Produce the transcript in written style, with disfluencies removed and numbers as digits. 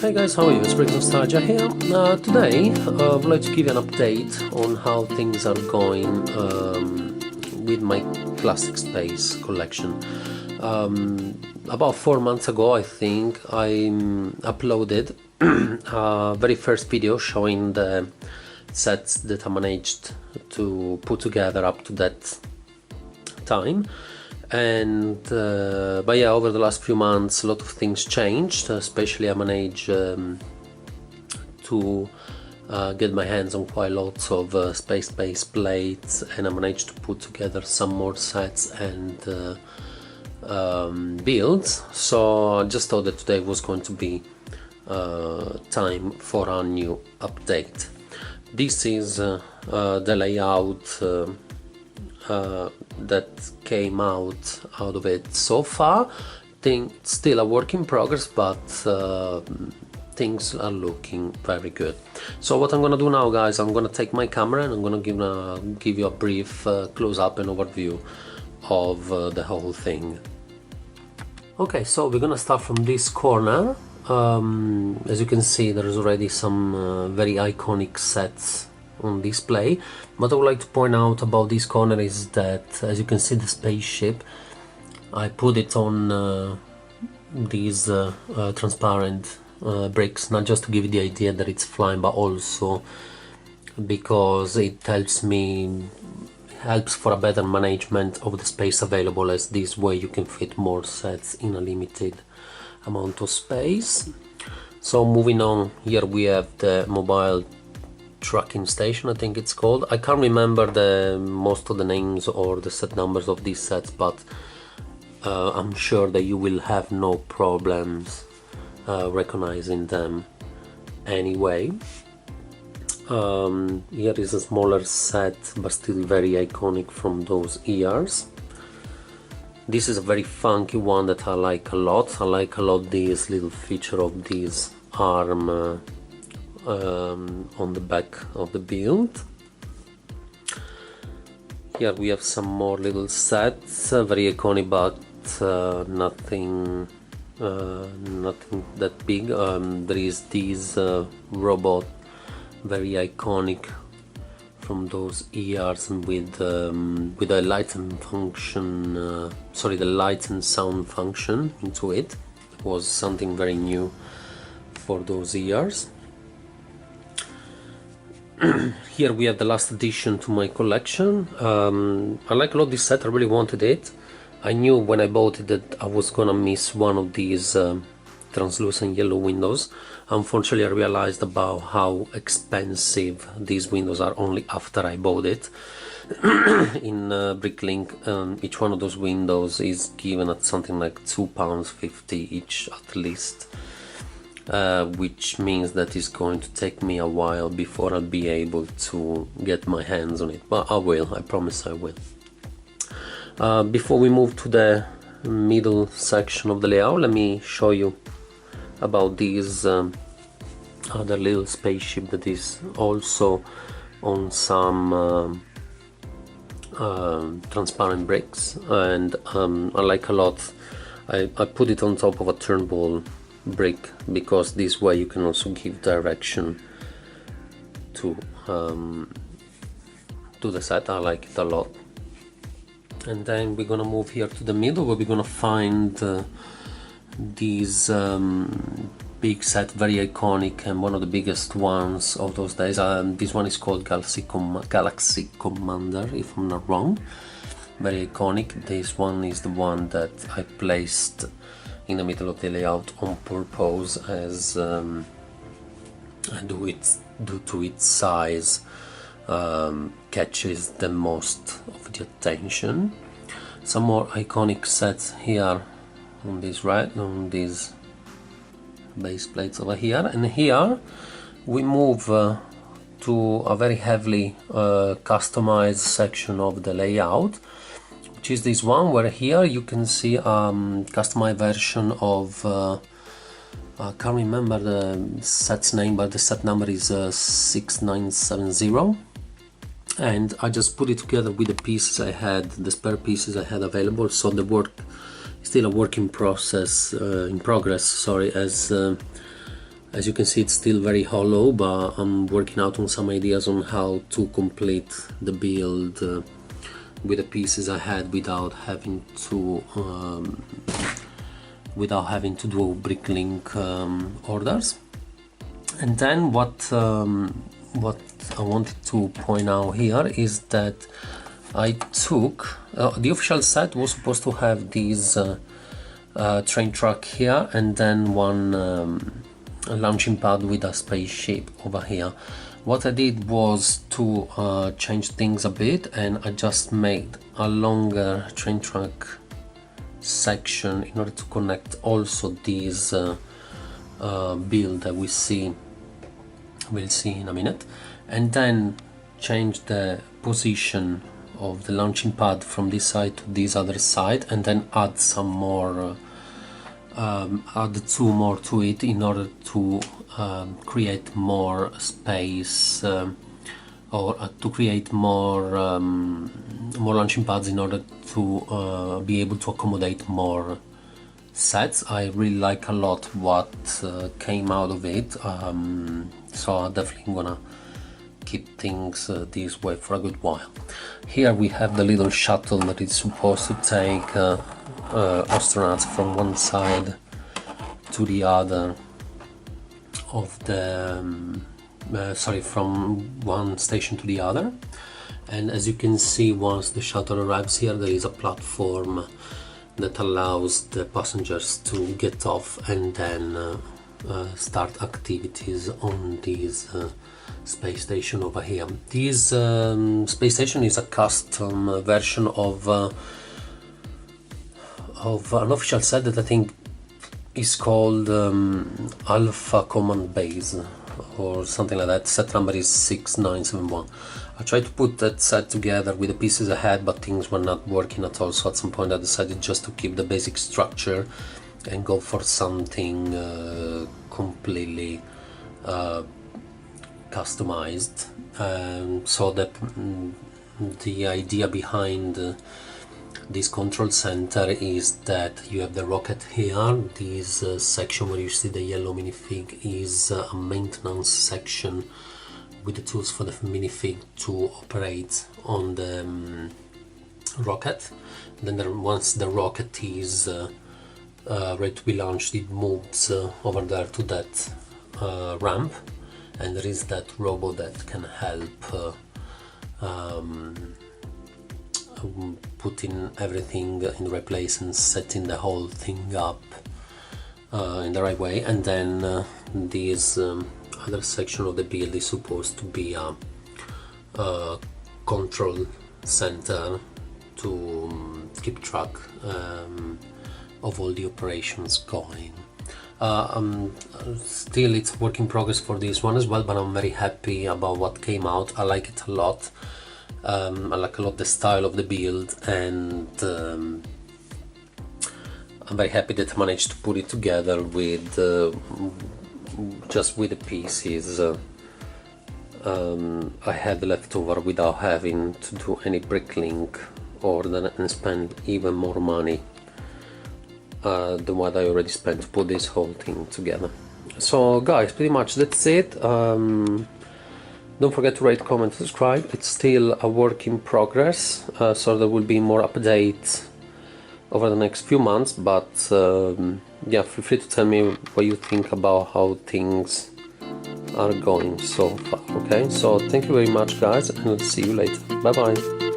Hey guys, how are you? It's Bricks Nostalgia here. Today, I would like to give you an update on how things are going with my Classic Space collection. About 4 months ago, I think, I uploaded a very first video showing the sets that I managed to put together up to that time. And but yeah, over the last few months a lot of things changed, especially I managed to get my hands on quite lots of space base plates, and I managed to put together some more sets and builds. So I just thought that today was going to be time for a new update. This is the layout that came out of it so far. Still a work in progress, but things are looking very good. So what I'm gonna do now, guys, I'm gonna take my camera and I'm gonna give you a brief close-up and overview of the whole thing. Okay, so we're gonna start from this corner. As you can see, there is already some very iconic sets on display. What I would like to point out about this corner is that, as you can see, the spaceship, I put it on these transparent bricks, not just to give you the idea that it's flying, but also because it helps for a better management of the space available, as this way you can fit more sets in a limited amount of space. So moving on, here we have the mobile tracking station, I think it's called. I can't remember most of the names or the set numbers of these sets, but I'm sure that you will have no problems recognizing them anyway. Here is a smaller set, but still very iconic from those years. This is a very funky one that I like a lot. I like a lot this little feature of this arm on the back of the build. Here we have some more little sets, very iconic, but nothing that big. There is this robot, very iconic from those years, with a light and function, the light and sound function into it. It was something very new for those years. Here we have the last addition to my collection. I like a lot this set, I really wanted it. I knew when I bought it that I was gonna miss one of these translucent yellow windows. Unfortunately, I realized about how expensive these windows are only after I bought it. In Bricklink, each one of those windows is given at something like £2.50 each at least. Which means that it's going to take me a while before I'll be able to get my hands on it, but I will, I promise I will. Before we move to the middle section of the layout, let me show you about these other little spaceship that is also on some transparent bricks, and I like a lot. I put it on top of a turnbull brick because this way you can also give direction to the set. I like it a lot. And then we're gonna move here to the middle, where we're gonna find these big set, very iconic, and one of the biggest ones of those days. This one is called Galaxy Commander, if I'm not wrong. Very iconic. This one is the one that I placed in the middle of the layout on purpose, as due to its size, catches the most of the attention. Some more iconic sets here on this on these base plates over here, and here we move to a very heavily customized section of the layout, which is this one, where here you can see customized version of I can't remember the set's name, but the set number is 6970, and I just put it together with the pieces I had, the spare pieces I had available. So the work is still a work in progress, sorry, as As you can see, it's still very hollow, but I'm working out on some ideas on how to complete the build with the pieces I had without having to do bricklink orders. And then what I wanted to point out here is that I took the official set was supposed to have these train track here and then one launching pad with a spaceship over here. What I did was to change things a bit, and I just made a longer train track section in order to connect also these build that we'll see in a minute, and then change the position of the launching pad from this side to this other side, and then add some more add two more to it in order to create more space or to create more launching pads in order to be able to accommodate more sets. I really like a lot what came out of it, so I'm definitely gonna keep things this way for a good while. Here we have the little shuttle that is supposed to take astronauts from one side to the other of the from one station to the other. And as you can see, once the shuttle arrives here, there is a platform that allows the passengers to get off and then start activities on this space station over here. This space station is a custom version of an official set that I think is called Alpha Command Base or something like that. Set number is 6971. I tried to put that set together with the pieces I had, but things were not working at all, so at some point I decided just to keep the basic structure and go for something completely customized. So that the idea behind this control center is that you have the rocket here. This section where you see the yellow minifig is a maintenance section with the tools for the minifig to operate on the rocket. Then once the rocket is ready to be launched, it moves over there to that ramp, and there is that robot that can help putting everything in the right place and setting the whole thing up in the right way. And then this other section of the build is supposed to be a control center to keep track of all the operations going. Still, it's work in progress for this one as well, but I'm very happy about what came out. I like it a lot. I like a lot the style of the build, and I'm very happy that I managed to put it together with just with the pieces I had left over without having to do any bricklink order and spend even more money than what I already spent to put this whole thing together. So guys, pretty much that's it. Don't forget to rate, comment, subscribe. It's still a work in progress, so there will be more updates over the next few months, but yeah, feel free to tell me what you think about how things are going so far. Okay, so thank you very much guys, and I'll see you later. Bye bye.